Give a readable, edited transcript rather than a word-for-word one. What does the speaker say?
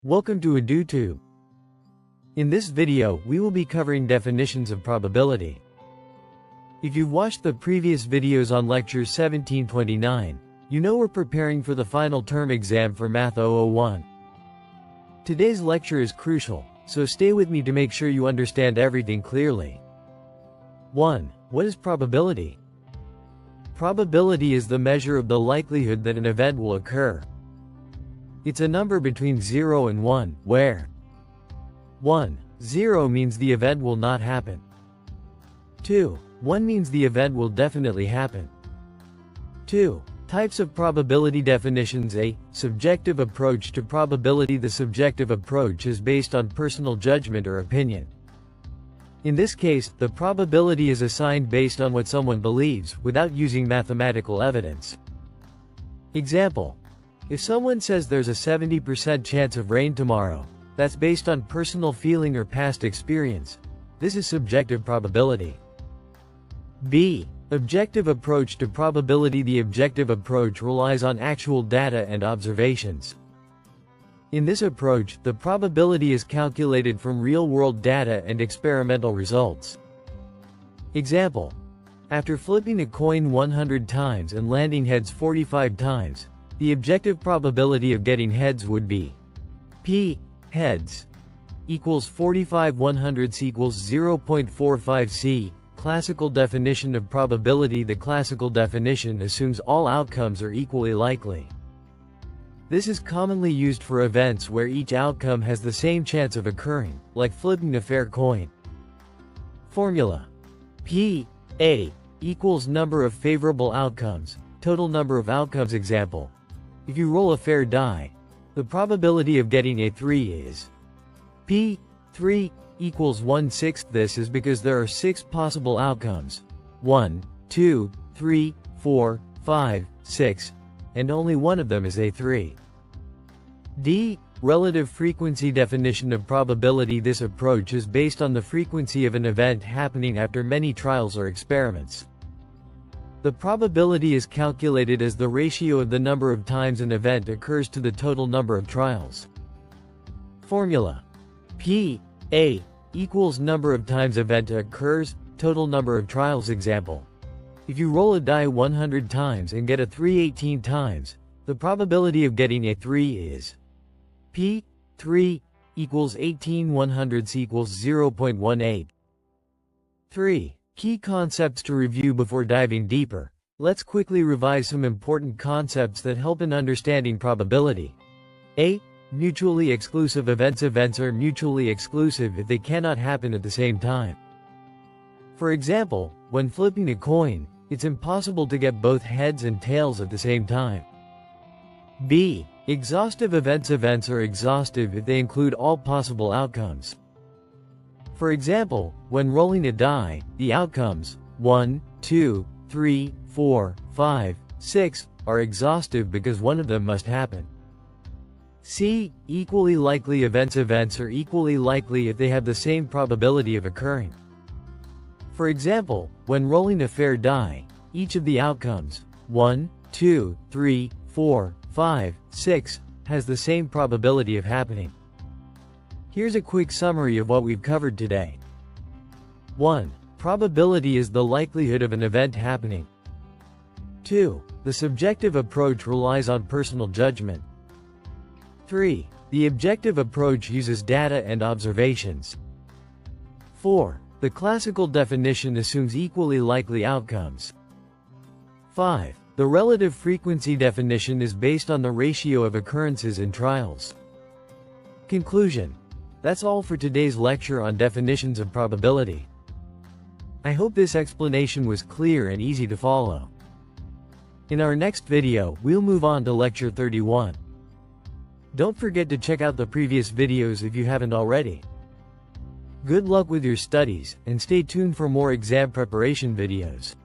Welcome to EduTube. In this video, we will be covering definitions of probability. If you've watched the previous videos on lecture 1729, you know we're preparing for the final term exam for MATH001. Today's lecture is crucial, so stay with me to make sure you understand everything clearly. 1. What is probability? Probability is the measure of the likelihood that an event will occur. It's a number between 0 and 1, where 0 means the event will not happen. 2. 1 means the event will definitely happen. 2. Types of probability definitions. A. Subjective approach to probability. The subjective approach is based on personal judgment or opinion. In this case, the probability is assigned based on what someone believes, without using mathematical evidence. Example: if someone says there's a 70% chance of rain tomorrow, that's based on personal feeling or past experience. This is subjective probability. B. Objective approach to probability. The objective approach relies on actual data and observations. In this approach, the probability is calculated from real-world data and experimental results. Example: after flipping a coin 100 times and landing heads 45 times, the objective probability of getting heads would be P heads equals 45 100s equals 0.45 C. Classical definition of probability. The classical definition assumes all outcomes are equally likely. This is commonly used for events where each outcome has the same chance of occurring, like flipping a fair coin. Formula: P A equals number of favorable outcomes, total number of outcomes. Example: if you roll a fair die, the probability of getting a 3 is P 3 equals 1/6. This is because there are 6 possible outcomes: 1, 2, 3, 4, 5, 6, and only one of them is a 3. D. Relative frequency definition of probability. This approach is based on the frequency of an event happening after many trials or experiments. The probability is calculated as the ratio of the number of times an event occurs to the total number of trials. Formula: P A equals number of times event occurs, total number of trials. Example: if you roll a die 100 times and get a 3 18 times, the probability of getting a 3 is P 3 equals 18 100s equals 0.18. 3. Key concepts to review before diving deeper. Let's quickly revise some important concepts that help in understanding probability. A. Mutually exclusive events. Events are mutually exclusive if they cannot happen at the same time. For example, when flipping a coin, it's impossible to get both heads and tails at the same time. B. Exhaustive events. Events are exhaustive if they include all possible outcomes. For example, when rolling a die, the outcomes 1, 2, 3, 4, 5, 6 are exhaustive because one of them must happen. C. Equally likely events. Events are equally likely if they have the same probability of occurring. For example, when rolling a fair die, each of the outcomes 1, 2, 3, 4, 5, 6 has the same probability of happening. Here's a quick summary of what we've covered today. 1. Probability is the likelihood of an event happening. 2. The subjective approach relies on personal judgment. 3. The objective approach uses data and observations. 4. The classical definition assumes equally likely outcomes. 5. The relative frequency definition is based on the ratio of occurrences in trials. Conclusion: that's all for today's lecture on definitions of probability. I hope this explanation was clear and easy to follow. In our next video, we'll move on to lecture 31. Don't forget to check out the previous videos if you haven't already. Good luck with your studies, and stay tuned for more exam preparation videos.